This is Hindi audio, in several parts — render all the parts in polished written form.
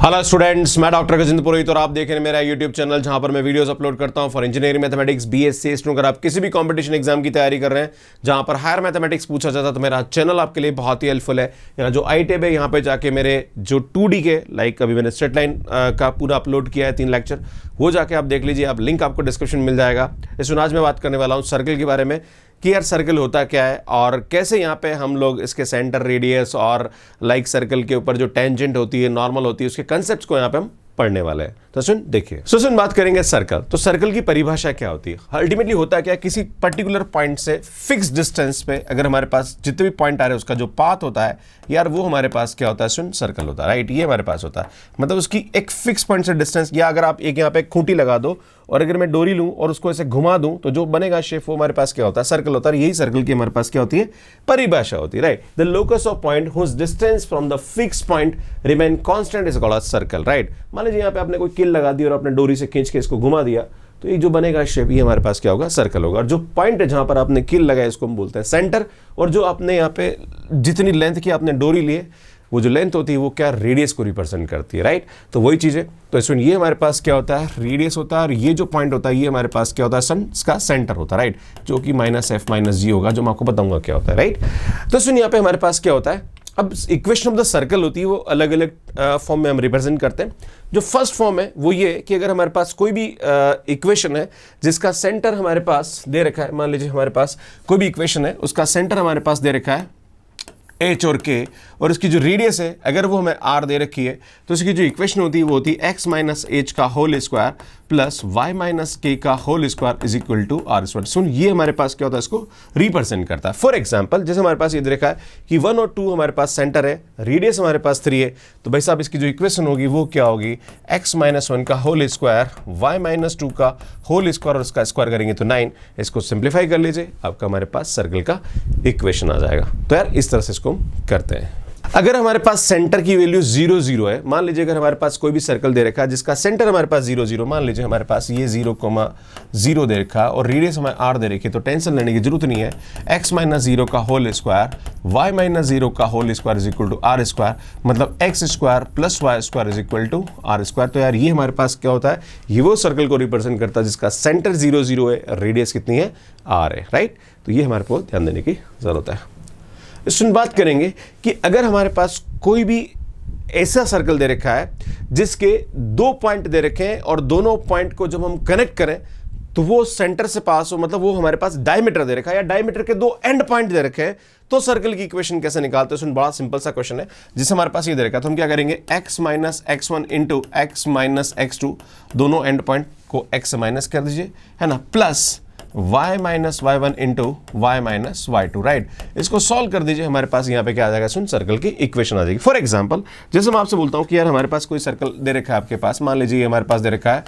हेलो स्टूडेंट्स, मैं डॉक्टर गजेंद्र पुरोहित और आप देख रहे हैं मेरा यूट्यूब चैनल जहां पर मैं वीडियोस अपलोड करता हूं फॉर इंजीनियरिंग मैथमेटिक्स बीएससी। अगर आप किसी भी कंपटीशन एग्जाम की तैयारी कर रहे हैं जहां पर हायर मैथमेटिक्स पूछा जाता है तो मेरा चैनल आपके लिए बहुत ही हेल्पफुल है। यहाँ जो आई टैब है यहाँ पे जाके मेरे जो 2D के लाइक अभी मैंने स्ट्रेट लाइन का पूरा अपलोड किया है 3 लेक्चर, वो जाके आप देख लीजिए। आप लिंक आपको डिस्क्रिप्शन मिल जाएगा। इसमें आज मैं बात करने वाला हूँ सर्कल के बारे में कि यार सर्कल होता क्या है और कैसे यहाँ पे हम लोग इसके सेंटर, रेडियस और लाइक सर्कल के ऊपर जो टेंजेंट होती है, नॉर्मल होती है, उसके कंसेप्ट्स को यहाँ पे हम पढ़ने वाले हैं। तो सुन देखिए, सुन बात करेंगे सर्कल। तो सर्कल की परिभाषा क्या होती है? अल्टीमेटली होता क्या है, किसी पर्टिकुलर पॉइंट से फिक्स डिस्टेंस पे अगर हमारे पास जितने भी पॉइंट आ रहे हैं उसका जो पाथ होता है यार वो हमारे पास क्या होता है? सुन सर्कल होता है, राइट। ये हमारे पास होता है, मतलब उसकी एक फिक्स पॉइंट से डिस्टेंस। या अगर आप एक यहाँ पे खूंटी लगा दो और अगर मैं डोरी लूं और उसको ऐसे घुमा दूं तो जो बनेगा शेप वो हमारे पास क्या होता है? सर्कल होता है। यही सर्कल की हमारे पास क्या होती है? परिभाषा होती है, right. The locus of point whose distance from the fix point remain constant is called a circle, right. मान लीजिए यहाँ पे आपने कोई किल लगा दी और आपने डोरी से खींच के इसको घुमा दिया तो ये जो बनेगा शेप ये हमारे पास क्या होगा? सर्कल होगा। और जो पॉइंट है जहां पर आपने किल लगाया इसको हम बोलते हैं सेंटर। और जो आपने यहाँ पे जितनी लेंथ की आपने डोरी ली है वो जो लेंथ होती है वो क्या? रेडियस को रिप्रेजेंट करती है, राइट। तो वही चीज़ है। तो इसमें ये हमारे पास क्या होता है? रेडियस होता है। और ये जो पॉइंट होता है ये हमारे पास क्या होता है? सन इसका सेंटर होता है, राइट, जो कि -f-g होगा, जो मैं आपको बताऊंगा क्या होता है, राइट। तो सुन यहाँ पे हमारे पास क्या होता है? अब इक्वेशन ऑफ द सर्कल होती है वो अलग अलग फॉर्म में हम रिप्रेजेंट करते हैं। जो फर्स्ट फॉर्म है वो ये कि अगर हमारे पास कोई भी इक्वेशन है जिसका सेंटर हमारे पास दे रखा है, मान लीजिए हमारे पास कोई भी इक्वेशन है उसका सेंटर हमारे पास दे रखा है h और k, और इसकी जो रेडियस है अगर वो हमें r दे रखी है तो इसकी जो इक्वेशन होती है वो होती है x माइनस h का whole square plus y minus k का whole square is equal to r square. सुन ये हमारे पास क्या होता है? इसको रिप्रेजेंट करता है। फॉर एग्जांपल जैसे हमारे पास ये दे रखा है कि 1 और 2 हमारे पास सेंटर है, रेडियस हमारे पास 3 है, तो भाई साहब इसकी जो इक्वेशन होगी वो क्या होगी? x माइनस 1 का होल स्क्वायर, y माइनस 2 का होल स्क्वायर और उसका स्क्वायर करेंगे तो 9। इसको सिंप्लीफाई कर लीजिए, आपका हमारे पास सर्कल का इक्वेशन आ जाएगा। तो यार इस तरह से इसको करते हैं। अगर हमारे पास सेंटर की वैल्यू 0 0 है, मान लीजिए अगर हमारे पास कोई भी सर्कल दे रखा है जिसका सेंटर हमारे पास 0 0, मान लीजिए हमारे पास ये 0,0 दे रखा है और रेडियस हमें r दे रखी है, तो टेंशन लेने की जरूरत नहीं है। x माइनस 0 का होल स्क्वायर, y माइनस 0 का whole square is equal to r square, मतलब x square plus y square is equal to r square. तो यार ये हमारे पास क्या होता है? ये वो सर्कल को रिप्रेजेंट करता है जिसका सेंटर 0 0 है, रेडियस कितनी है? r है, राइट। तो ये हमारे को ध्यान देने की जरूरत है। इसमें बात करेंगे कि अगर हमारे पास कोई भी ऐसा सर्कल दे रखा है जिसके 2 पॉइंट दे रखे हैं और दोनों पॉइंट को जब हम कनेक्ट करें तो वो सेंटर से पास हो, मतलब वो हमारे पास डायमीटर दे रखा है या डायमीटर के 2 एंड पॉइंट दे रखे हैं, तो सर्कल की इक्वेशन कैसे निकालते हैं? इसमें बड़ा सिंपल सा क्वेश्चन है। जिससे हमारे पास ये दे रखा है तो हम क्या करेंगे? x minus x1 into x minus x2, दोनों एंड पॉइंट को x से माइनस कर दीजिए, है ना, plus y minus y1 into y minus y2, right. इसको सॉल्व कर दीजिए, हमारे पास यहाँ पे क्या आ जाएगा? सुन सर्कल की इक्वेशन आ जाएगी। फॉर एग्जांपल जैसे मैं आपसे बोलता हूँ कि यार हमारे पास कोई सर्कल दे रखा है आपके पास, मान लीजिए हमारे पास दे रखा है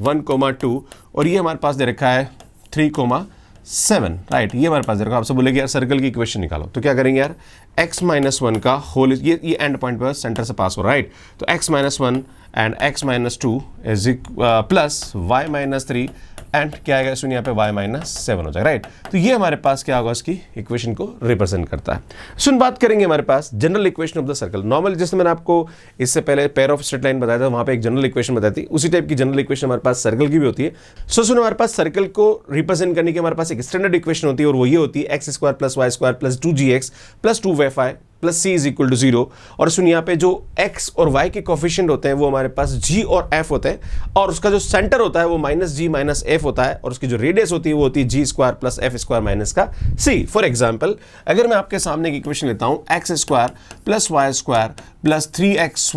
1,2 और ये हमारे पास दे रखा है 3,7, राइट। ये हमारे पास दे रखा है। आपसे बोलेगी यार सर्कल की इक्वेशन निकालो, तो क्या करेंगे यार? x माइनस 1 का होल, ये एंड पॉइंट पर सेंटर से पास हो रहा है, राइट। तो x minus 1 and x minus 2 is plus y minus 3 and क्या आएगा? सुनिए यहाँ पे y माइनस 7 हो जाएगा, राइट। तो ये हमारे पास क्या होगा? इसकी इक्वेशन को रिप्रेजेंट करता है। सुन बात करेंगे हमारे पास general equation of the circle. Normal जैसे मैंने आपको इससे पहले पेयर ऑफ स्ट्रेट लाइन बताया था, वहां पे एक जनरल इक्वेशन बताई थी, उसी टाइप की जनरल इक्वेशन हमारे पास सर्कल की भी होती है। सुन हमारे पास सर्कल को रिप्रेजेंट करने की हमारे पास एक स्टैंडर्ड इक्वेशन होती है और वो ये होती है x square plus y square plus 2gx plus 2y plus c is equal to 0। और सुन यहाँ पे जो x और y के कोफिशिएंट होते हैं वो हमारे पास g और f होते हैं, और उसका जो सेंटर होता है वो माइनस g माइनस f होता है, और उसकी जो रेडियस होती है वो होती है g square plus f square minus का c। फॉर एग्जांपल अगर मैं आपके सामने एक इक्वेशन लेता हूं x square plus y square plus 3x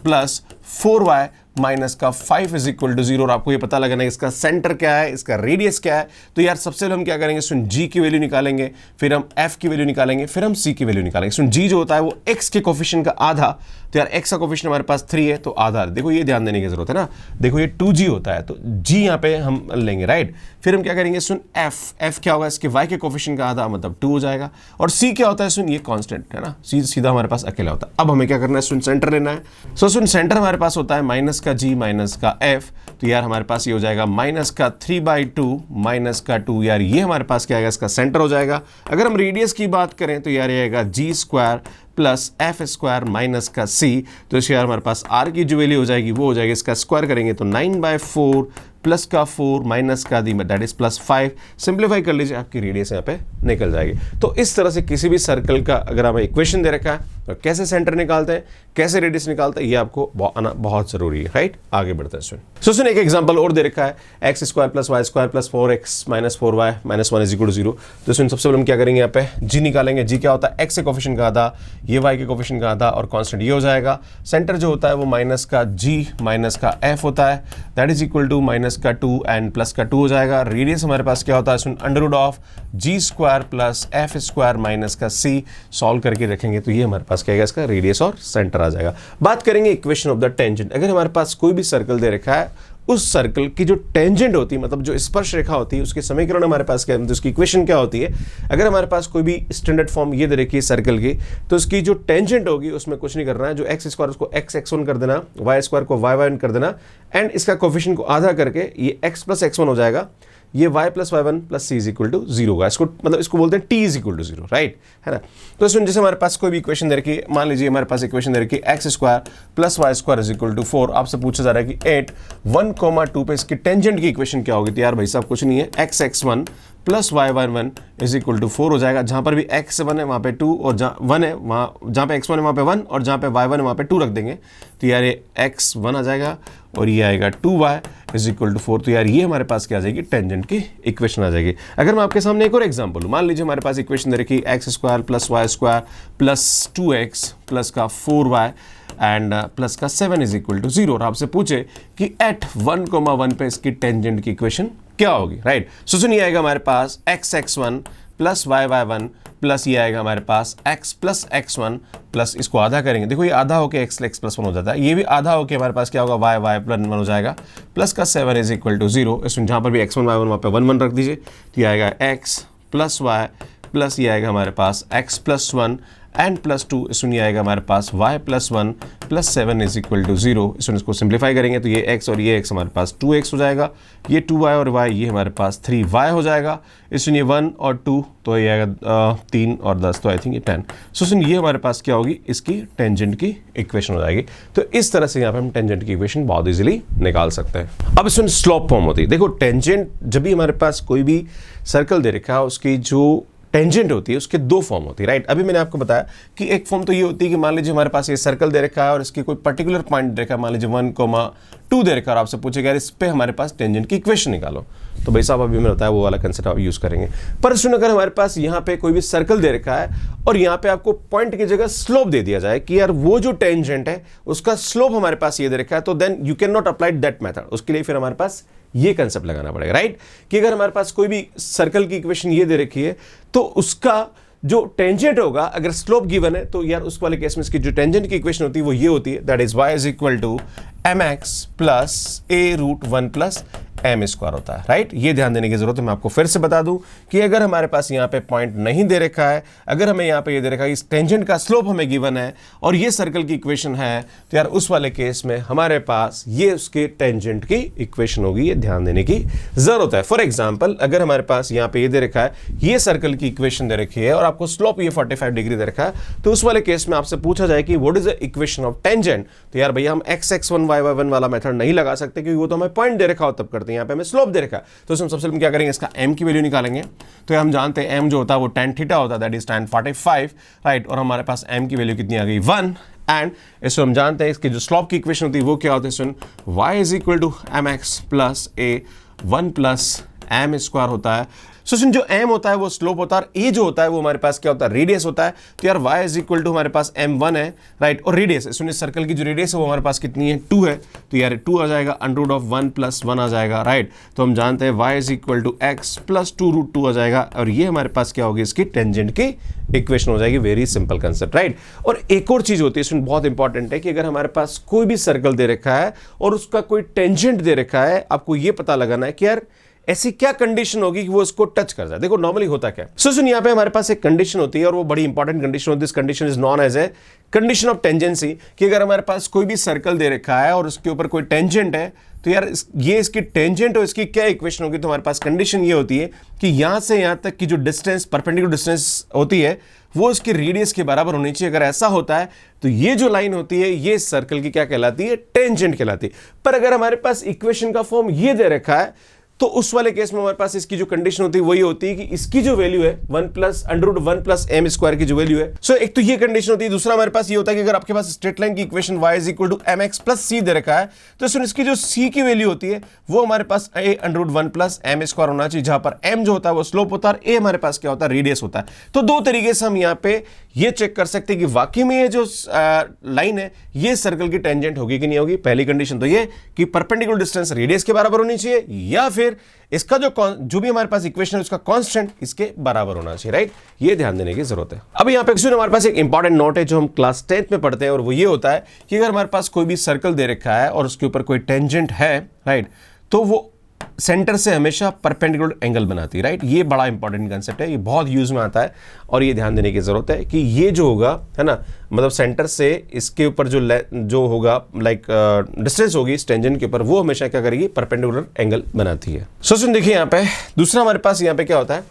plus 4y minus का 5 इज इक्वल टू 0, और आपको ये पता लगाना है इसका सेंटर क्या है, इसका रेडियस क्या है। तो यार सबसे पहले हम क्या करेंगे? सुन g की वैल्यू निकालेंगे, फिर हम f की वैल्यू निकालेंगे, फिर हम c की वैल्यू निकालेंगे। सुन g जो होता है वो x के कोफिशिएंट का आधा, तो यार x का कोफिशिएंट हमारे पास 3 है तो आधा। देखो ये ध्यान देने की जरूरत है ना, देखो ये 2g होता है तो g यहाँ पे हम लेंगे, राइट। फिर हम क्या करेंगे? सुन f क्या होगा? इसके y के कोफिशिएंट का आधा, मतलब 2 हो जाएगा। और c क्या होता है? सुन ये कांस्टेंट है ना, c सीधा हमारे पास अकेला होता है। अब हमें क्या करना है? सुन सेंटर लेना है। सुन सेंटर हमारे पास होता है माइनस का g माइनस का f, तो यार हमारे पास ये हो जाएगा माइनस का 3/2 माइनस का 2, यार ये हमारे पास क्या आएगा, इसका सेंटर हो जाएगा। अगर हम रेडियस की बात करें तो यार ये आएगा g square plus F square minus का c, तो इस यार हमारे पास r की जो वैल्यू हो जाएगी वो हो जाएगी, इसका स्क्वायर करेंगे तो 9/4 प्लस का 4 माइनस का दी दैट इज प्लस 5। सिंप्लीफाई कर लीजिए, आपकी रेडियस यहाँ पे निकल जाएगी। तो इस तरह से किसी भी सर्कल का अगर हमें इक्वेशन दे रखा है तो कैसे सेंटर निकालते हैं, कैसे रेडियस निकालते हैं, ये आपको आना बहुत जरूरी है, राइट। आगे बढ़ते हैं स्टूडेंट। सो सुनिए, एक एग्जांपल और दे रखा है, x square plus y square plus 4x minus 4y minus 1 is equal to 0। तो सुन सबसे पहले हम क्या करेंगे, यहाँ पे g निकालेंगे। g क्या होता है, x के कोफिशिएंट का आधा, ये y के कोफिशिएंट का आधा और कांस्टेंट ये हो जाएगा। सेंटर जो होता है वो माइनस का g माइनस का f होता है, that is equal to minus का 2 एंड प्लस का 2 हो जाएगा। रेडियस हमारे पास क्या होता है, सुन under root of g square plus f square minus का c। सॉल्व करके रखेंगे तो ये हमारे पास क्या आएगा, इसका रेडियस और सेंटर आ जाएगा। बात करेंगे इक्वेशन ऑफ द टेंजेंट। अगर हमारे पास कोई भी सर्कल दे रखा है, उस सर्कल की जो टेंजेंट होती है, मतलब जो स्पर्श रेखा होती है, उसके समीकरण हमारे पास क्या है, मतलब उसकी इक्वेशन क्या होती है। अगर हमारे पास कोई भी स्टैंडर्ड फॉर्म ये दे रखी है सर्कल की, तो उसकी जो टेंजेंट होगी उसमें कुछ नहीं करना है, जो एक्स स्क्वायर उसको x(x1) कर देना, वाई स्क्वायर को y(y1) कर देना एंड इसका कोफिशिएंट को आधा करके ये x प्लस x1 हो जाएगा, ये y plus y1 plus c is equal to 0 होगा। इसको मतलब इसको बोलते हैं t is equal to 0, right, है ना। तो इसमें जैसे हमारे पास कोई भी इक्वेशन दे रखी है, मान लीजिए हमारे पास इक्वेशन दे रखी है x square plus y square is equal to 4। आपसे पूछा जा रहा है कि 8 1,2 पे इसकी टेंजेंट की इक्वेशन क्या होगी। तो यार भाई साहब कुछ नहीं है, x(x1) plus y(y1) is equal to 4 हो जाएगा। जहां पर भी x1 है वहां पे 2 और जहां 1 है वहां, जहां पे x1 है वहां पे 1 और जहां पे y1 है वहां पे 2 रख देंगे। तो यार ये x1 आ जाएगा और ये आएगा 2y इज इक्वल टू 4। तो यार ये हमारे पास क्या आ जाएगी, टेंजेंट की इक्वेशन आ जाएगी। अगर मैं आपके सामने एक और एग्जांपल लूं, मान लीजिए हमारे पास इक्वेशन दे रखी है x square plus y square plus 2x plus का 4y एंड प्लस का 7 इज इक्वल टू 0 और आपसे पूछे कि एट 1,1 पे इसकी टेंजेंट की इक्वेशन क्या होगी, राइट। सो सुनिए, आएगा हमारे पास x(x1) प्लस y(y1) प्लस ये आएगा हमारे पास x प्लस x1 प्लस इसको आधा करेंगे, देखो ये आधा होके x प्लस 1 हो जाता है, ये भी आधा होके हमारे पास क्या होगा y प्लस 1 हो जाएगा, प्लस का 7 इज इक्वल टू 0। इसमें जहाँ पर भी x1 y1 वहाँ पे 1 1 रख दीजिए, तो ये आएगा x प्लस y प्लस ये आएगा हमारे पास x प्लस 1 एंड प्लस 2, इसमें आएगा हमारे पास y plus 1 plus 7 is equal to 0। इसमें इसको सिंप्लीफाई करेंगे तो ये x और ये x हमारे पास 2x हो जाएगा, ये 2y और y ये हमारे पास 3y हो जाएगा। इसमें 1 और 2 तो ये आएगा 3 और 10 तो आई थिंक ये 10। सो सुन ये हमारे पास क्या होगी, इसकी टेंजेंट की इक्वेशन हो जाएगी। तो इस तरह से यहाँ पे हम टेंजेंट की इक्वेशन बहुत इजीली निकाल सकते हैं। अब इसमें स्लोप फॉर्म होती है। देखो टेंजेंट जब भी हमारे पास कोई भी सर्कल दे रखा है, उसकी जो टेंजेंट होती है उसके दो फॉर्म होती है, राइट। अभी मैंने आपको बताया कि एक फॉर्म तो ये होती है कि मान लीजिए हमारे पास ये सर्कल दे रखा है और इसकी कोई पर्टिकुलर पॉइंट दे रखा है, मान लीजिए 1,2 दे रखा है और आपसे पूछेगा यार इस पे हमारे पास टेंजेंट की इक्वेशन निकालो, तो भाई साहब अभी मैंने बताया वो वाला कंसेप्ट आप यूज करेंगे। पर सुन, अगर हमारे पास यहाँ पे कोई भी सर्कल दे रखा है और यहाँ पे आपको पॉइंट की जगह स्लोप दे दिया जाए कि यार वो जो टेंजेंट है उसका स्लोप हमारे पास ये दे रखा है, तो then you can not apply that method. उसके लिए फिर हमारे पास ये कंसेप्ट लगाना पड़ेगा, राइट, कि अगर हमारे पास कोई भी सर्कल की इक्वेशन ये दे रखी है तो उसका जो टेंजेंट होगा, अगर स्लोप गिवन है तो यार उस वाले केस में इसकी जो टेंजेंट की इक्वेशन होती है वो ये होती है, that is y is equal to mx plus a√1 plus m square होता है, राइट। ये ध्यान देने की जरूरत है। मैं आपको फिर से बता दूं कि अगर हमारे पास यहाँ पे पॉइंट नहीं दे रखा है, अगर हमें यहाँ पे ये दे रखा है इस टेंजेंट का स्लोप हमें गिवन है और ये सर्कल की इक्वेशन है, तो यार उस वाले केस में हमारे पास ये उसके टेंजेंट की इक्वेशन होगी। ये ध्यान देने की जरूरत है। फॉर एग्जाम्पल, अगर हमारे पास यहाँ पे ये दे रखा है, ये सर्कल की इक्वेशन दे रखी है और आपको स्लोप ये 45 डिग्री दे रखा है, तो उस वाले केस में आपसे पूछा जाए कि what is the equation of tangent, तो यार भैया हम x(x1) y(y1) वाला मेथड नहीं लगा सकते क्योंकि वो तो हमें पॉइंट दे रखा हो तब करते हैं, यहाँ पे हमें स्लोप दे रखा। तो इसमें सबसे पहले क्या करेंगे, इसका m की वैल्यू निकालेंगे। तो हम जानते हैं m जो होता है वो tan थीटा होता है, दैट इज tan 45, राइट। और हमारे पास m की वैल्यू कितनी आ गई, 1। एंड इसको हम जानते हैं इसकी जो स्लोप की इक्वेशन होती है वो क्या होती है, y is equal to mx plus a 1 plus m square होता है। सो जो m होता है वो स्लोप होता है और a जो होता है वो हमारे पास क्या होता है, रेडियस होता है। तो यार y इज इक्वल टू हमारे पास m1 है, राइट, और रेडियस सुनिए सर्कल की जो रेडियस है वो हमारे पास कितनी है, 2 है। तो यार 2 आ जाएगा, अंडर रूट ऑफ 1 प्लस 1 आ जाएगा, राइट। तो हम जानते हैं y is equal to x plus 2√2 आ जाएगा और ये हमारे पास क्या होगी, इसकी टेंजेंट की इक्वेशन हो जाएगी। Very simple concept, right. और एक और चीज होती है इसमें बहुत इंपॉर्टेंट है कि अगर हमारे पास कोई भी सर्कल दे रखा है और उसका कोई टेंजेंट दे रखा है, आपको ये पता लगाना है कि यार ऐसी क्या कंडीशन होगी कि वो उसको टच कर जाए। देखो नॉर्मली होता क्या है, सुन यहाँ पे हमारे पास एक कंडीशन होती है और वो बड़ी इंपॉर्टेंट कंडीशन होती है। This condition is known as a condition of tangency, कि अगर हमारे पास कोई भी सर्कल दे रखा है और उसके ऊपर कोई टेंजेंट है, तो यार ये इसकी टेंजेंट और इसकी क्या इक्वेशन होगी। तो हमारे पास कंडीशन ये होती है कि यहां से यहां तक की जो डिस्टेंस, परपेंडिकुलर डिस्टेंस होती है, वो उसकी रेडियस के बराबर होनी चाहिए। अगर ऐसा होता है तो ये जो लाइन होती है ये सर्कल की क्या कहलाती है, टेंजेंट कहलाती है। पर अगर हमारे पास इक्वेशन का फॉर्म ये दे रखा है तो उस वाले केस में हमारे पास इसकी जो कंडीशन होती है वही होती है कि इसकी जो वैल्यू है 1 plus under one plus m square की जो वैल्यू है, सो एक तो ये कंडीशन होती है। दूसरा हमारे पास ये होता है कि अगर आपके पास स्ट्रेट लाइन की equation y is equal to M X plus C दे रखा है, तो सुन इसकी जो c की वैल्यू होती है वो हमारे पास a under one plus m square होना चाहिए, जहां पर m जो होता है वो स्लोप होता है और a हमारे पास क्या होता है, रेडियस होता है। तो दो तरीके से हम यहाँ पे ये चेक कर सकते हैं कि वाकई में ये जो लाइन है ये सर्कल की टेंजेंट होगी कि नहीं होगी। पहली कंडीशन तो ये कि परपेंडिकुलर डिस्टेंस रेडियस के बराबर होनी चाहिए, या फिर इसका जो भी हमारे पास इक्वेशन है उसका कांस्टेंट इसके बराबर होना चाहिए, राइट। ये ध्यान देने की जरूरत है। अब यहाँ पे हमारे पास एक इंपॉर्टेंट नोट है जो हम क्लास 10th में पढ़ते हैं, और वो ये होता है कि अगर हमारे पास कोई भी सर्कल दे रखा है और उसके ऊपर कोई टेंजेंट है, राइट, तो वो सेंटर से हमेशा परपेंडिकुलर एंगल बनाती है, राइट। ये बड़ा इंपॉर्टेंट कंसेप्ट है, ये बहुत यूज में आता है और ये ध्यान देने की जरूरत है कि ये जो होगा, है ना, मतलब सेंटर से इसके ऊपर जो होगा लाइक डिस्टेंस होगी इस टेंजेंट के ऊपर, वो हमेशा क्या करेगी, परपेंडिकुलर एंगल बनाती है। सुन देखिए यहाँ पे दूसरा हमारे पास यहाँ पे क्या होता है,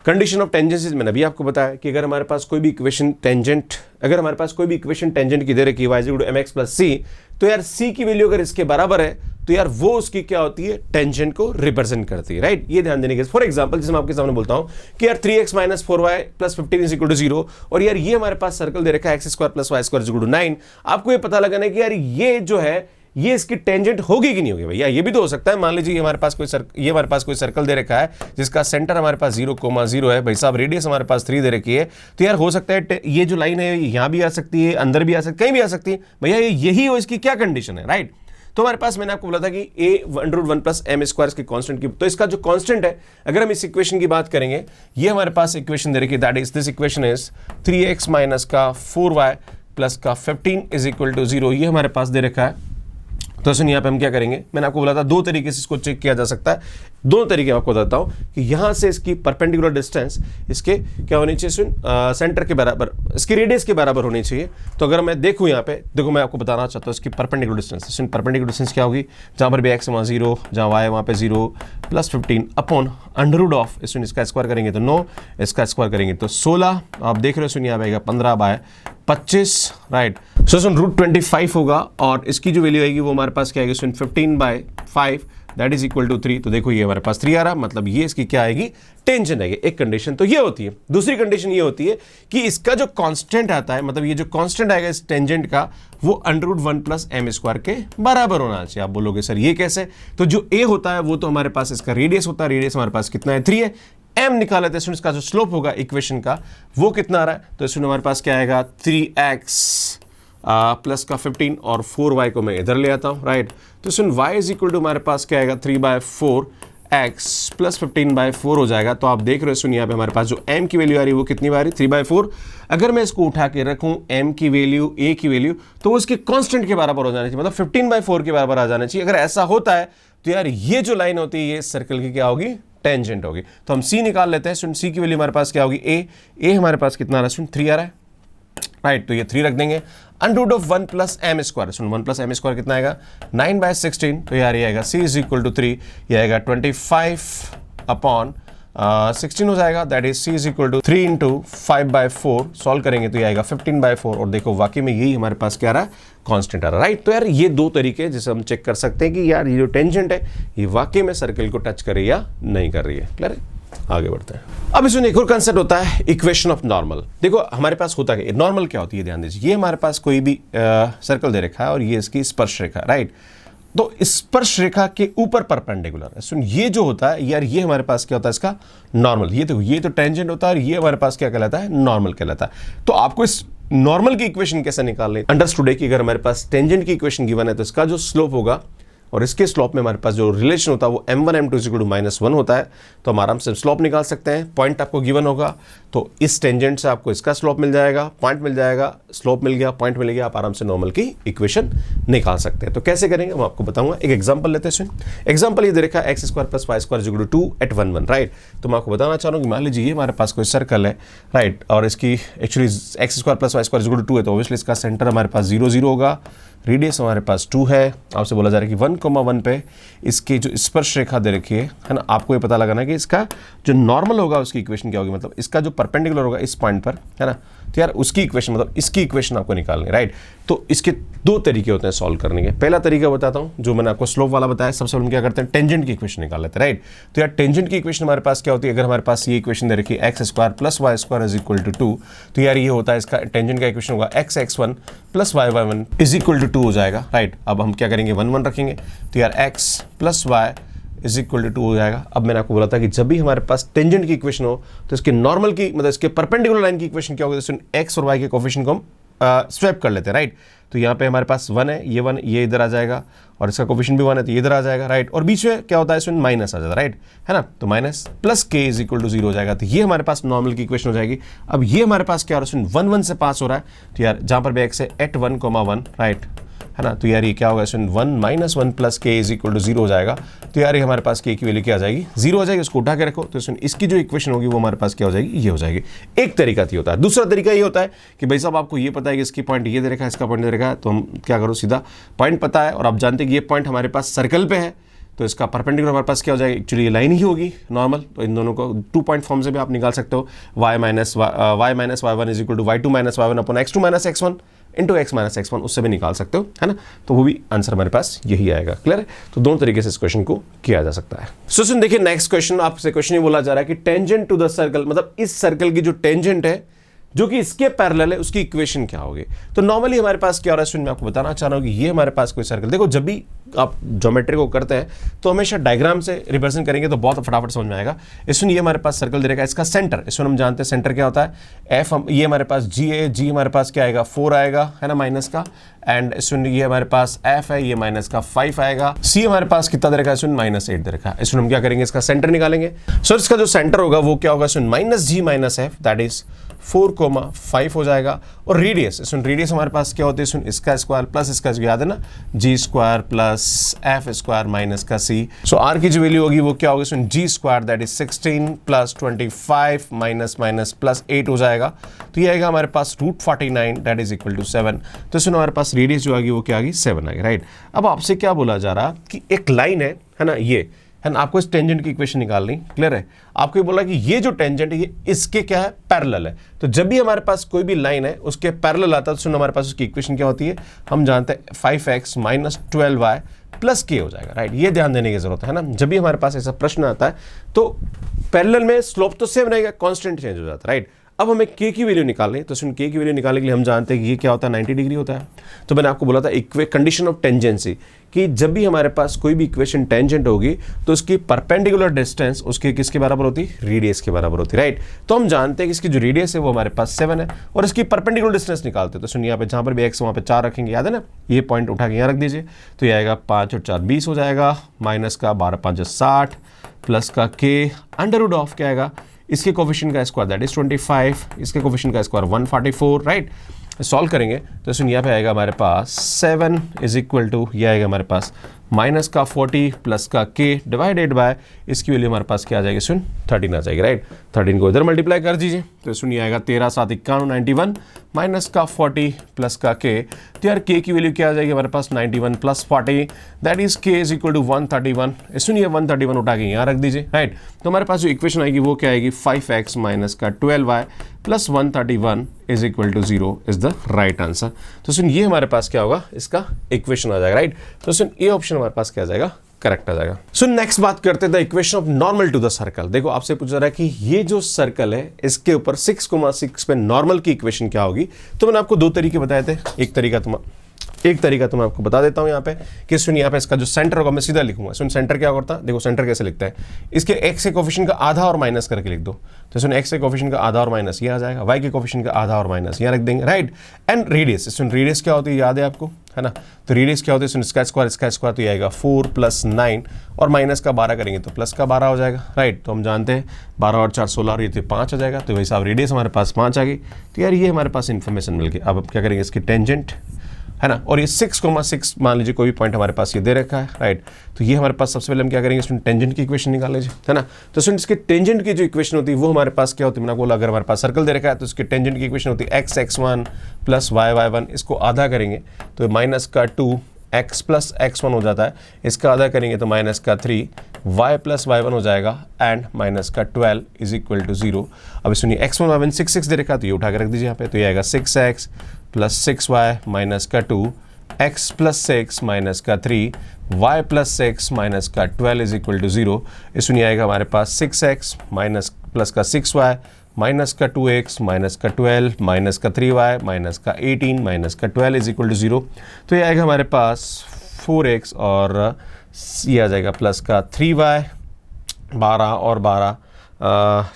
कंडीशन ऑफ टेंजेंसीज। मैंने अभी आपको बताया कि अगर हमारे पास कोई भी इक्वेशन टेंजेंट की दे रखी है y equal to mx plus c, तो यार c की वैल्यू अगर इसके बराबर है तो यार वो उसकी क्या होती है, टेंजेंट को रिप्रेजेंट करती है, राइट। ये ध्यान देने के। फॉर एग्जांपल जैसे मैं आपके सामने बोलता हूं कि यार 3x minus 4y plus 15 is equal to 0, और यार ये हमारे पास सर्कल दे रखा है x square plus y square is equal to 9। आपको ये पता लगाना है कि यार ये जो है ये इसकी टेंजेंट होगी कि नहीं होगी। भैया ये भी तो हो सकता है, मान लीजिए हमारे पास कोई सर्कल दे रखा है जिसका सेंटर हमारे पास 0,0 है, भाई साहब रेडियस हमारे पास 3 दे रखी है, तो यार हो सकता है ये जो लाइन है यहाँ भी आ सकती है, अंदर भी आ सकती है, कहीं भी आ सकती है। भैया यही हो इसकी क्या कंडीशन है, राइट। तो हमारे पास मैंने आपको बोला था कि a under one plus m square की कांस्टेंट की, तो इसका जो कांस्टेंट है अगर हम इस इक्वेशन की बात करेंगे, ये हमारे पास इक्वेशन दे रखी है, that is this equation is 3x minus का 4y प्लस का 15 इज इक्वल टू 0, ये हमारे पास दे रखा है। तो सुन यहाँ पे हम क्या करेंगे, मैंने आपको बोला था दो तरीके से इसको चेक किया जा सकता है। दो तरीके आपको बताता हूँ कि यहाँ से इसकी परपेंडिकुलर डिस्टेंस इसके क्या होनी चाहिए, सुन सेंटर के बराबर, इसकी रेडियस के बराबर होनी चाहिए। तो अगर मैं देखूँ यहाँ पे, देखो मैं आपको बताना चाहता हूँ इसकी परपेंडिकुलर डिस्टेंस। सुन परपेंडिकुलर डिस्टेंस क्या होगी, जहाँ पर भी x वहाँ 0, जहाँ y वहाँ पे 0 plus 15 upon under root of, इसका स्क्वायर करेंगे तो 9, इसका स्क्वायर करेंगे तो 16। आप देख रहे हो सुन यहाँ पे आएगा 15/25, राइट। सो सुन रूट 25 होगा और इसकी जो वैल्यू आएगी वो हमारे पास क्या आएगी, सुन 15/5 दैट इज इक्वल टू 3। तो देखो ये हमारे पास 3 आ रहा, मतलब ये इसकी क्या आएगी, टेंजेंट आएगी। एक कंडीशन तो ये होती है। दूसरी कंडीशन ये होती है कि इसका जो कांस्टेंट आता है, मतलब ये जो कांस्टेंट आएगा इस टेंजेंट का, वो under root 1 plus m square के बराबर होना चाहिए। आप बोलोगे सर ये कैसे, तो जो a होता है वो तो हमारे पास इसका रेडियस होता है, रेडियस हमारे पास कितना है, 3 है। m निकाला था, इसका जो स्लोप होगा इक्वेशन का वो कितना आ रहा है, तो इसमें हमारे पास क्या आएगा, 3x प्लस का 15 और 4y को मैं इधर ले आता हूँ, राइट। तो सुन y इज इक्वल टू हमारे पास क्या आएगा, 3/4x प्लस 15/4 हो जाएगा। तो आप देख रहे हो सुन यहाँ पे हमारे पास जो m की वैल्यू आ रही है वो कितनी आ रही है, 3/4। अगर मैं इसको उठा के रखूँ m की वैल्यू, a की वैल्यू, तो वो उसके कांस्टेंट के बराबर हो जाना चाहिए, मतलब 15/4 के बराबर आ जाना चाहिए। अगर ऐसा होता है तो यार ये जो लाइन होती है ये सर्कल की क्या होगी, टेंजेंट होगी। तो हम c निकाल लेते हैं। सुन c की वैल्यू हमारे पास क्या होगी, a हमारे पास कितना आ रहा है, सुन 3 आ रहा है, राइट। तो ये 3 रख देंगे। Under root of 1 plus m square, सुन 1 प्लस एम स्क्वायर कितना आएगा, 9/16। तो यार ये आएगा c इज इक्वल टू 3, ये आएगा 25/16 हो जाएगा, that is c is equal to 3 into 5/4। Solve करेंगे तो ये आएगा 15/4, और देखो वाकई में यही हमारे पास क्या आ रहा है, कांस्टेंट आ रहा है, राइट। तो यार ये दो तरीके जिसे हम चेक कर सकते हैं कि यार ये जो टेंजेंट है ये वाकई में सर्कल को टच कर रही है या नहीं कर रही है। क्लियर है, आगे बढ़ते हैं। अब इसमें एक और कंसेप्ट होता है इक्वेशन ऑफ नॉर्मल। देखो हमारे पास होता है नॉर्मल क्या होती है, ध्यान दीजिए। ये हमारे पास कोई भी सर्कल दे रखा है और ये इसकी स्पर्श रेखा, राइट। तो स्पर्श रेखा के ऊपर परपेंडिकुलर है। सुन ये जो होता है यार, ये हमारे पास क्या होता है, इसका नॉर्मल। ये तो टेंजेंट होता है और ये हमारे पास क्या कहलाता है, नॉर्मल कहलाता है। तो आपको इस नॉर्मल की इक्वेशन कैसे निकालनी, अंडरस्टूड है कि अगर हमारे पास टेंजेंट की इक्वेशन गिवन है तो इसका जो स्लोप होगा और इसके स्लोप में हमारे पास जो रिलेशन होता है वो m1 m2 is equal to -1 होता है। तो हम आराम से स्लोप निकाल सकते हैं। पॉइंट आपको गिवन होगा तो इस टेंजेंट से आपको इसका स्लोप मिल जाएगा, पॉइंट मिल जाएगा, स्लोप मिल गया, पॉइंट मिल गया, आप आराम से नॉर्मल की इक्वेशन निकाल सकते हैं। तो कैसे करेंगे मैं आपको बताऊंगा। एक एग्जांपल लेते हैं। एग्जांपल ये दे रखा है x² + y² is equal to 2 at 1 1, right. तो मैं आपको बताना चाह रहा हूँ कि मान लीजिए ये हमारे पास कोई सर्कल है, राइट, और इसकी actually x² + y² is equal to 2 है, तो ऑब्वियसली इसका सेंटर हमारे पास 0 0 होगा, रेडियस हमारे पास 2 है। आपसे बोला जा रहा है कि 1,1 पे इसकी जो स्पर्श रेखा दे रखी है ना, आपको ये पता लगाना है कि इसका जो नॉर्मल होगा उसकी इक्वेशन क्या होगी, मतलब इसका जो परपेंडिकुलर होगा इस पॉइंट पर, है ना, तो यार उसकी इक्वेशन मतलब इसकी इक्वेशन आपको निकालनी है, राइट। तो इसके दो तरीके होते हैं सॉल्व करने के। पहला तरीका बताता हूँ जो मैंने आपको स्लोप वाला बताया। सबसे पहले हम क्या करते हैं, टेंजेंट की इक्वेशन निकाल लेते हैं, राइट। तो यार टेंजेंट की इक्वेशन हमारे पास क्या होती है, अगर हमारे पास ये इक्वेशन दे रखी है x² + y² is equal to 2, तो यार ये होता है इसका टेंजेंट का इक्वेशन होगा x(x1) + y(y1) is equal to 2 हो जाएगा, राइट। अब हम क्या करेंगे, 1 1 रखेंगे, तो यार x + y is equal to 2 हो जाएगा। अब मैंने आपको बोला था कि जब भी हमारे पास टेंजेंट की इक्वेशन हो तो इसके नॉर्मल की मतलब इसके परपेंडिकुलर लाइन की इक्वेशन क्या होगी, जैसे x और y के कोफिशिएंट को हम स्वैप कर लेते हैं, राइट। तो यहाँ पे हमारे पास 1 है, ये 1 ये इधर आ जाएगा, और इसका कोफिशिएंट भी 1 है तो ये इधर आ जाएगा, राइट। और बीच में क्या होता है, इसमें माइनस आ जाता है, राइट, है ना। तो minus + k is equal to 0 हो जाएगा। तो ये हमारे पास नॉर्मल की इक्वेशन हो जाएगी। अब ये हमारे पास क्या हो रहा है, 1 1 से पास हो रहा है, तो यार जहाँ पर भी x है एट 1,1, राइट, है ना। तो यार ये क्या होगा, इसमें 1 - 1 + k इज इक्वल टू 0 हो जाएगा। तो यार ये हमारे पास k की वैल्यू क्या आ जाएगी, 0 हो जाएगी। उसको उठा के रखो तो इसमें इसकी जो इक्वेशन होगी वो हमारे पास क्या हो जाएगी, ये हो जाएगी। एक तरीका ये होता है। दूसरा तरीका ये होता है कि भाई साहब आपको ये पता है कि इसकी पॉइंट ये दे रखा है, इसका पॉइंट दे रखा है, तो हम क्या करो, सीधा पॉइंट पता है और आप जानते हैं कि ये पॉइंट हमारे पास सर्कल पे है, तो इसका परपेंडिकुलर हमारे पास क्या हो जाएगा, एक्चुअली ये लाइन ही होगी नॉर्मल। तो इन दोनों को 2 पॉइंट फॉर्म से भी आप निकाल सकते हो, y - y1 is equal to y2 - y1 upon x2 - x1 into x - x1, उससे भी निकाल सकते हो, है ना। तो वो भी आंसर हमारे पास यही आएगा। क्लियर है। तो दोनों तरीके से इस क्वेश्चन को किया जा सकता है। सो सुन देखिए, नेक्स्ट क्वेश्चन आपसे क्वेश्चन ये बोला जा रहा है कि टेंजेंट टू द सर्कल, मतलब इस सर्कल की जो टेंजेंट है जो कि इसके पैरेलल है उसकी इक्वेशन क्या होगी। तो नॉर्मली हमारे पास क्या हो रहा है, मैं आपको बताना चाह रहा हूं कि ये हमारे पास कोई सर्कल, देखो जब भी आप ज्योमेट्री को करते हैं तो हमेशा डायग्राम से रिप्रेजेंट करेंगे तो बहुत फटाफट समझ में आएगा। इसमें ये हमारे पास सर्कल दे रहेगा, इसका सेंटर, इसमें हम जानते हैं सेंटर क्या होता है एफ, ये हमारे पास जी है, जी हमारे पास क्या आएगा 4 आएगा, है ना, माइनस का, एंड इसमें ये हमारे पास एफ है, ये माइनस का 5 आएगा, सी हमारे पास कितना दे रखा है, इसमें -8 दे रखा है। इसमें हम क्या करेंगे, इसका सेंटर निकालेंगे। सो इसका जो सेंटर होगा वो क्या होगा, इसमें -g - f दैट इज 4,5 हो जाएगा। और रेडियस, इसमें रेडियस हमारे पास क्या होती है, इसमें इसका स्क्वायर प्लस इसका, याद है ना, g² + f² माइनस का c। सो r की जो वैल्यू होगी वो क्या होगी, इसमें g² दैट इज 16 + 25 माइनस +8 हो जाएगा। तो ये आएगा हमारे पास √49 दैट इज इक्वल टू 7। तो इसमें हमारे पास रेडियस जो आएगी वो क्या आएगी, 7 आएगी, राइट। अब आपसे क्या बोला जा रहा कि एक लाइन है ना, ये है ना, आपको इस टेंजेंट की इक्वेशन निकालनी, क्लियर है। आपको ये बोला कि ये जो टेंजेंट है ये इसके क्या है, पैरेलल है। तो जब भी हमारे पास कोई भी लाइन है उसके पैरेलल आता है तो हमारे पास उसकी इक्वेशन क्या होती है, हम जानते हैं 5x - 12y + k हो जाएगा, राइट। ये ध्यान देने की जरूरत है ना। जब भी हमारे पास ऐसा प्रश्न आता है तो पैरेलल में स्लोप तो सेम रहेगा, कांस्टेंट चेंज हो जाता है, राइट। अब हमें k की वैल्यू निकालनी है, तो इसमें k की वैल्यू निकालने के लिए हम जानते हैं कि ये क्या होता है, 90 डिग्री होता है। तो मैंने आपको बोला था कंडीशन ऑफ टेंजेंसी, कि जब भी हमारे पास कोई भी इक्वेशन टेंजेंट होगी तो उसकी परपेंडिकुलर डिस्टेंस उसके किसके बराबर होती, रेडियस के बराबर होती, राइट। तो हम जानते हैं कि इसकी जो रेडियस है वो हमारे पास 7 है और इसकी परपेंडिकुलर डिस्टेंस निकालते हैं। तो सुनिए यहाँ पे जहाँ पर भी x वहाँ पे 4 रखेंगे, याद है ना, ये पॉइंट उठा के यहाँ रख दीजिए। तो ये आएगा 5 और 4 20 हो जाएगा, माइनस का 12 5 60 प्लस का k √ऑफ क्या आएगा, इसके कोफिशिएंट का स्क्वायर दैट इज 25, इसके कोफिशिएंट का स्क्वायर 144, राइट। सॉल्व करेंगे तो इसमें यहाँ पे आएगा हमारे पास 7 इज इक्वल टू, ये आएगा हमारे पास माइनस का 40 प्लस का k डिवाइडेड बाय इसकी वैल्यू हमारे पास क्या आ जाएगी, सुन 13 आ जाएगी, राइट। 13 को इधर मल्टीप्लाई कर दीजिए तो सुनिए आएगा 13 7 51 91 माइनस का 40 प्लस का k। तो यार k की वैल्यू क्या आ जाएगी हमारे पास 91 + 40 that is k is equal to 131। सुनिए 131 उठा के यहाँ रख दीजिए, राइट। तो हमारे पास जो इक्वेशन आएगी वो क्या आएगी, 5x माइनस का 12y + 131 is equal to 0 is the right answer. तो सुन ये हमारे पास क्या होगा, इसका इक्वेशन आ जाएगा, राइट। तो सुन ये ऑप्शन हमारे पास क्या आ जाएगा, करेक्ट आ जाएगा। सो नेक्स्ट बात करते हैं the equation of normal to the circle. देखो आपसे पूछा रहा है कि ये जो सर्कल है इसके ऊपर 6,6 पे नॉर्मल की इक्वेशन क्या होगी। तो मैंने आपको 2 तरीके बताए थे। एक तरीका एक तरीका तो मैं आपको बता देता हूँ यहाँ पे कि सुन यहाँ पे इसका जो सेंटर होगा मैं सीधा लिखूंगा। सुन सेंटर क्या करता है, देखो सेंटर कैसे लिखता है, इसके x के कोफिशिएंट का आधा और माइनस करके लिख दो। तो सुन x के कोफिशिएंट का आधा और माइनस ये आ जाएगा, y के कोफिशिएंट का आधा और माइनस यहाँ रख देंगे, right. And radius, soon radius क्या होती है याद है आपको, है ना। तो रेडियस क्या होती है, सुन इसका स्क्वायर तो ये आएगा 4 + 9 और माइनस का 12 करेंगे तो प्लस का 12 हो जाएगा, राइट। तो हम जानते हैं 12 और 4 16 और ये तो 5 आ जाएगा। तो वही साहब रेडियस हमारे पास 5 आ गई। तो यार ये हमारे पास इन्फॉर्मेशन मिल गई। अब क्या करेंगे, इसकी टेंजेंट, है ना, और ये 6,6 मान लीजिए कोई भी पॉइंट हमारे पास ये दे रखा है, राइट। तो ये हमारे पास सबसे पहले हम क्या करेंगे, इसमें टेंजेंट की इक्वेशन निकाल लीजिए, है ना। तो स्टूडेंट इसके टेंजेंट की जो इक्वेशन होती है वो हमारे पास क्या होती है, मैंने बोला अगर हमारे पास सर्कल दे रखा है तो इसके टेंजेंट की इक्वेशन होती है x(x1) + y(y1), इसको आधा करेंगे तो माइनस का 2x + x1 हो जाता है, इसका आधा करेंगे तो माइनस का 3 y + y1 हो जाएगा एंड माइनस का 12 = 0। अब सुनिए x1 y1 6 दे रखा है तो ये उठा के रख दीजिए यहाँ पे। तो ये आएगा 6x + 6y माइनस का 2 x + 6 माइनस का 3 y + 6 माइनस का 12 = 0। इस सुनिए आएगा हमारे पास 6x माइनस प्लस का 6y माइनस का 2x माइनस का 12 माइनस का 3y माइनस का 18 माइनस का 12 = 0। तो ये आएगा हमारे पास 4x और ये आ जाएगा प्लस का 3y 12 और 12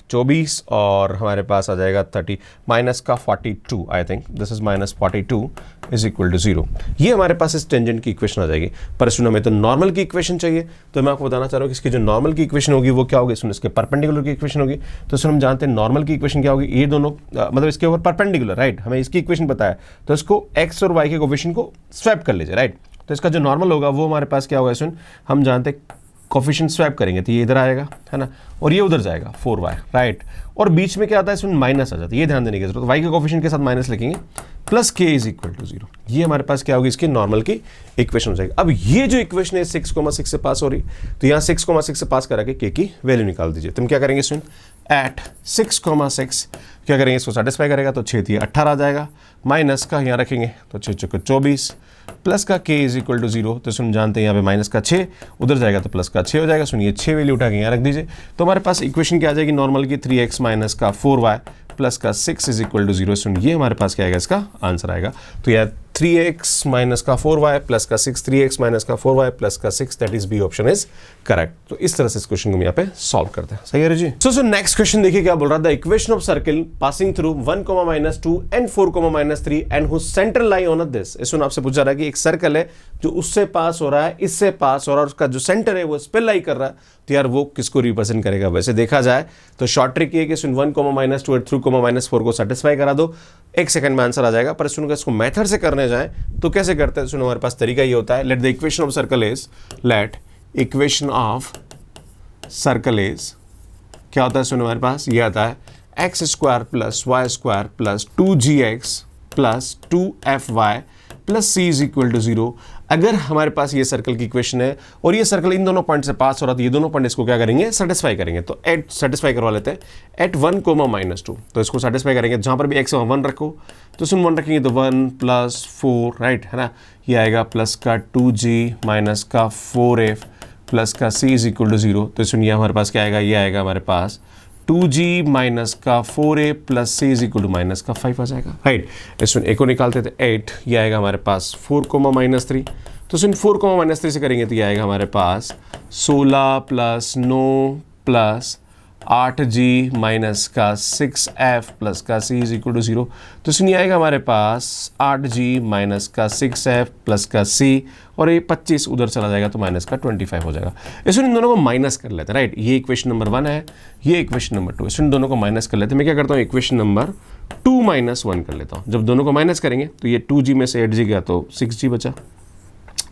24 और हमारे पास आ जाएगा 30 माइनस का 42, I think this is minus 42 = 0। ये हमारे पास इस टेंजेंट की इक्वेशन आ जाएगी। पर सुनो हमें तो नॉर्मल की इक्वेशन चाहिए, तो मैं आपको बताना चाह रहा हूँ कि इसकी जो नॉर्मल की इक्वेशन होगी वो क्या होगी, सुनो इसके परपेंडिकुलर की इक्वेशन होगी। तो सुनो हम जानते हैं नॉर्मल की इक्वेशन क्या होगी, ये दोनों मतलब इसके ऊपर परपेंडिकुलर, राइट। हमें इसकी इक्वेशन पता है तो इसको x और y के कोफिशिएंट को स्वैप कर लीजिए, राइट। तो इसका जो नॉर्मल होगा वो हमारे पास क्या होगा, सुन हम जानते हैं कोफिशिएंट स्वैप करेंगे तो ये इधर आएगा, है ना, और ये उधर जाएगा 4y, राइट। और बीच में क्या आता है, इसमें माइनस आ जाता है, ये ध्यान देने की जरूरत। y के कोफिशिएंट के साथ माइनस लिखेंगे प्लस k = 0। ये हमारे पास क्या होगी, इसकी नॉर्मल की इक्वेशन हो जाएगी। अब ये जो इक्वेशन है 6,6 से पास हो रही, तो यहाँ 6,6 से पास करा के k की वैल्यू निकाल दीजिए। तुम क्या करेंगे सुन, एट 6,6 क्या करेंगे, इसको सेटिस्फाई करेगा तो 6 × 18 आ जाएगा, माइनस का यहाँ रखेंगे तो 6 × 24 प्लस का k = 0। तो सुन जानते हैं यहाँ पे माइनस का 6 उधर जाएगा तो प्लस का 6 हो जाएगा। सुनिए 6 वैल्यू उठा के यहाँ रख दीजिए। तो हमारे पास इक्वेशन क्या आ जाएगी नॉर्मल की, 3x माइनस का 4y प्लस का 6 = 0। सुन ये हमारे पास क्या आएगा, इसका आंसर आएगा। तो यार 3x माइनस का 4y प्लस का 6, 3x माइनस का 4y प्लस का 6, that is B option is correct. तो इस तरह से इस क्वेश्चन को हम यहाँ पे सॉल्व करते हैं, सही है जी। सो नेक्स्ट क्वेश्चन देखिए क्या बोल रहा था, equation of circle passing through 1, -2 and 4, -3 and whose centre lie on this. इसमें आपसे पूछा रहा है कि एक सर्कल है जो उससे पास हो रहा है, इससे पास हो रहा है, उसका जो सेंटर है वो इस पे लाई कर रहा है, तो यार वो किसको रिप्रेजेंट करेगा। वैसे देखा जाए तो शॉर्ट ट्रिक ये है कि 1, -2 और 3, -4 को सेटिस्फाई करा दो, 1 सेकंड में आंसर आ जाएगा। पर सुनो इसको मेथड से करने जाए तो कैसे करते हैं, सुनो हमारे पास तरीका ये होता है, let the equation of circle is, let equation of circle is क्या होता है, सुनो हमारे पास ये आता है x² + y² + 2gx + 2fy + c = 0। अगर हमारे पास ये सर्कल की इक्वेशन है और ये सर्कल इन दोनों पॉइंट से पास हो रहा है तो ये दोनों पॉइंट इसको क्या करेंगे, सेटिस्फाई करेंगे। तो एट सेटिस्फाई करवा लेते हैं, एट 1, -2 तो इसको सेटिस्फाई करेंगे। जहां पर भी x 1 रखो तो सुन 1 रखेंगे तो 1 + 4, राइट, है ना। ये आएगा प्लस का 2g माइनस का 4f प्लस का c = 0। तो सुनिए हमारे पास क्या आएगा, ये आएगा हमारे पास 2g माइनस का 4a प्लस c = माइनस का 5 आ जाएगा, राइट। इसमें एक को निकालते थे 8, ये आएगा हमारे पास 4, -3। तो सुन 4, -3 से करेंगे तो ये आएगा हमारे पास 16 + 9 + 8g माइनस का 6f प्लस का c = 0। तो सुनिए आएगा हमारे पास 8g माइनस का 6f प्लस का c और ये 25 उधर चला जाएगा तो माइनस का 25 हो जाएगा। इसमें इन दोनों को माइनस कर लेते हैं, राइट। ये इक्वेशन नंबर 1 है, ये इक्वेशन नंबर 2, इसमें दोनों को माइनस कर लेते हैं। मैं क्या करता हूँ, इक्वेशन नंबर 2 - 1 कर लेता हूँ। जब दोनों को माइनस करेंगे तो ये 2g में से 8g गया तो 6g बचा,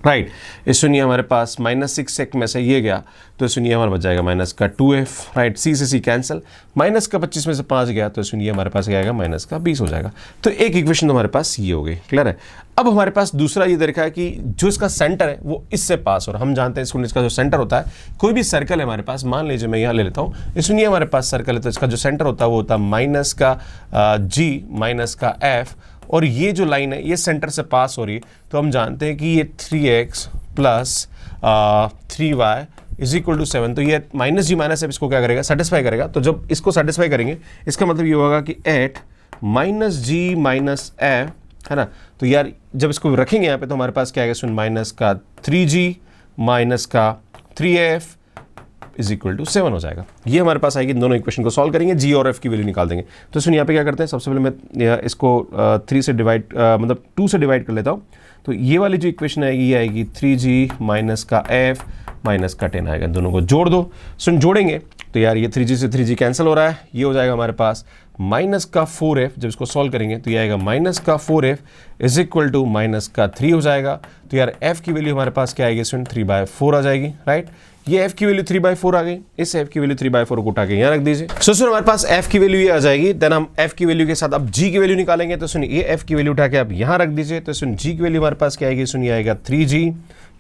राइट। इस सुनिए हमारे पास -6 सेक में से ये गया तो सुनिए हमारा बच जाएगा माइनस का 2f, राइट। c से c कैंसिल, माइनस का 25 में से 5 गया तो सुनिए हमारे पास क्या आएगा, माइनस का 20 हो जाएगा। तो एक इक्वेशन तो हमारे पास ये हो गई, क्लियर है। अब हमारे पास दूसरा ये देखा है कि जो इसका सेंटर है वो इससे पास हो रहा है। हम जानते हैं इसका जो सेंटर होता है, कोई भी सर्कल है हमारे पास, मान लीजिए मैं यहाँ ले लेता हूँ, सुनिए हमारे पास सर्कल है तो इसका जो सेंटर होता है वो होता है माइनस का g माइनस का f, और ये जो लाइन है ये सेंटर से पास हो रही है। तो हम जानते हैं कि ये 3x + 3y = 7। तो ये -g माइनस f इसको क्या करेगा, सेटिस्फाई करेगा। तो जब इसको सेटिस्फाई करेंगे इसका मतलब ये होगा कि 8 -g - f है ना। तो यार जब इसको रखेंगे यहाँ पे तो हमारे पास क्या आएगा सुन, माइनस का 3g माइनस का 3f इज इक्वल टू 7 हो जाएगा। ये हमारे पास आएगी, दोनों इक्वेशन को सॉल्व करेंगे, g और f की वैल्यू निकाल देंगे। तो सुन यहाँ पे क्या करते हैं, सबसे पहले मैं इसको 3 से डिवाइड मतलब 2 से डिवाइड कर लेता हूँ। तो ये वाली जो इक्वेशन आएगी ये आएगी 3g माइनस का f माइनस का 10 आएगा, दोनों को जोड़ दो। सुन जोड़ेंगे तो यार ये 3g से 3g कैंसिल हो रहा है, ये हो जाएगा हमारे पास माइनस का 4f। जब इसको सॉल्व करेंगे तो ये आएगा माइनस का 4f is equal to minus का 3 हो जाएगा। तो यार f की वैल्यू हमारे पास क्या आएगी सुन, 3/4 आ जाएगी, राइट। ये f की वैल्यू 3/4 आ गई, इस f की वैल्यू 3/4 को उठा के यहाँ रख दीजिए। सुन हमारे पास f की वैल्यू ये आ जाएगी, देन हम f की वैल्यू के साथ अब g की वैल्यू निकालेंगे। तो सुन ये f की वैल्यू उठा के आप यहाँ रख दीजिए। तो सुन g की वैल्यू हमारे पास क्या आएगी सुन, ये आएगा 3g,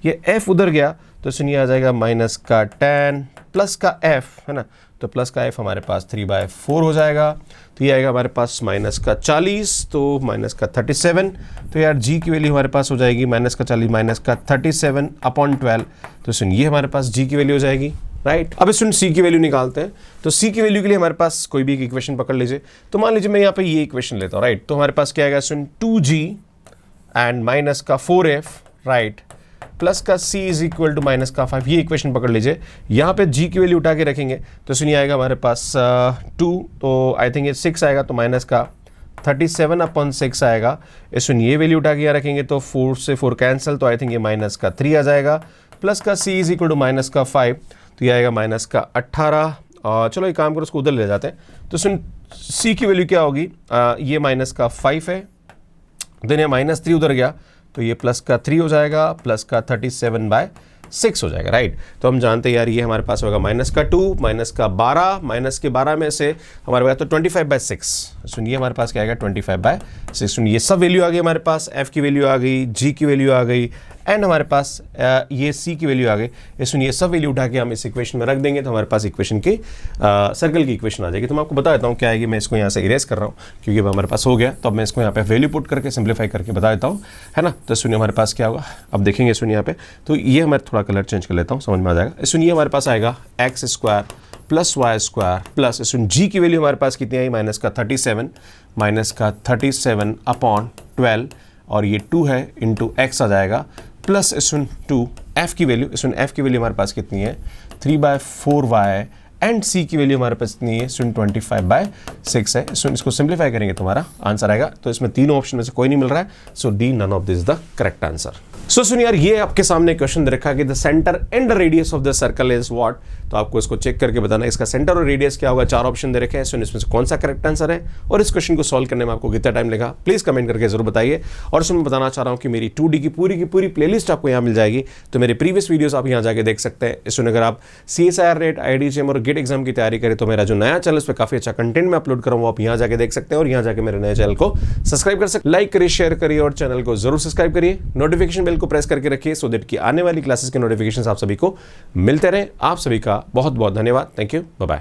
ये f उधर गया तो सुन ये आ जाएगा माइनस का 10 प्लस का f, है ना। तो प्लस का f हमारे पास 3/4 हो जाएगा। तो ये आएगा हमारे पास माइनस का 40, तो माइनस का 37। तो यार g की वैल्यू हमारे पास हो जाएगी माइनस का 40 माइनस का 37 अपॉन 12। तो सुन ये हमारे पास g की वैल्यू हो जाएगी, राइट। अब सुन c की वैल्यू निकालते हैं। तो c की वैल्यू के लिए हमारे पास कोई भी एक इक्वेशन पकड़ लीजिए। तो मान लीजिए मैं यहाँ पे ये इक्वेशन लेता हूँ, राइट। तो हमारे पास क्या आएगा सुन, 2g एंड माइनस का 4f, राइट, प्लस का c is equal to minus का 5, ये इक्वेशन पकड़ लीजिए। यहाँ पे g की वैल्यू उठा के रखेंगे तो सुनिए आएगा हमारे पास 2, तो आई थिंक ये 6 आएगा, तो माइनस का 37 अपॉन 6 आएगा। सुन ये वैल्यू उठा के यहाँ रखेंगे तो 4 से 4 कैंसिल, तो आई थिंक ये माइनस का 3 आ जाएगा, प्लस का c is equal to minus का 5, तो ये आएगा माइनस का 18। चलो एक काम करो, उसको उधर ले जाते हैं। तो सुन c की वैल्यू क्या होगी, ये माइनस का 5 है, देन ये माइनस 3 उधर गया तो ये प्लस का 3 हो जाएगा, प्लस का 37/6 हो जाएगा, राइट। तो हम जानते हैं यार ये हमारे पास होगा माइनस का 2 माइनस का 12, माइनस के 12 में से हमारे पास तो 25/6। सुनिए हमारे पास क्या आएगा 25/6। सुनिए ये सब वैल्यू आ गई हमारे पास, f की वैल्यू आ गई, g की वैल्यू आ गई एंड हमारे पास ये c की वैल्यू आ गई। सुनिए सब वैल्यू उठा के हम इस इक्वेशन में रख देंगे तो हमारे पास इक्वेशन की सर्कल की इक्वेशन आ जाएगी। तो मैं आपको बता देता हूँ क्या आएगी, मैं इसको यहाँ से इरेज कर रहा हूँ क्योंकि अब हमारे पास हो गया। तो अब मैं इसको यहाँ पे वैल्यू पुट करके सिंप्लीफाई करके बता देता हूँ, है ना। तो सुनिए हमारे पास क्या होगा, अब देखेंगे सुनिए यहाँ पे। तो ये हमारे थोड़ा कलर चेंज कर लेता हूँ, समझ में आ जाएगा। सुनिए हमारे पास आएगा x² प्लस y² प्लस सुन g की वैल्यू हमारे पास कितनी आई, माइनस का 37 अपॉन 12 और ये 2 है इंटू x आ जाएगा, प्लस सुन 2 f की वैल्यू, सुन f की वैल्यू हमारे पास कितनी है 3/4y एंड c की वैल्यू हमारे पास कितनी है सुन 25/6 है। सुन इसको सिंप्लीफाई करेंगे तुम्हारा आंसर आएगा। तो इसमें तीनों ऑप्शन में से कोई नहीं मिल रहा है, so D none of this the correct answer. So सुन यार ये आपके सामने क्वेश्चन दे रखा है कि the centre and the radius of the circle is what. तो आपको इसको चेक करके बताना इसका सेंटर और रेडियस क्या होगा। 4 ऑप्शन दे रखे हैं, सुन इसमें से कौन सा करेक्ट आंसर है और इस क्वेश्चन को सॉल्व करने में आपको कितना टाइम लगा प्लीज कमेंट करके जरूर बताइए। और सुन मैं बताना चाह रहा हूँ कि मेरी 2D की पूरी प्लेलिस्ट आपको यहाँ मिल जाएगी, तो मेरे प्रीवियस वीडियोस आप यहाँ जाके देख सकते हैं। सुन अगर आप CSIR रेट IITJEM और गेट एग्जाम की तैयारी करें तो मेरा जो नया चैनल उस पर काफी अच्छा कंटेंट मैं अपलोड कर रहा हूँ, आप यहाँ जाके देख सकते हैं और यहाँ जाके मेरे नए चैनल को सब्सक्राइब कर सकते, लाइक करिए, शेयर करिए और चैनल को जरूर सब्सक्राइब करिए। नोटिफिकेशन बेल को प्रेस करके रखिए सो दैट कि आने वाली क्लासेस के नोटिफिकेशन आप सभी को मिलते रहे। आप सभी का बहुत बहुत धन्यवाद। Thank you, bye bye.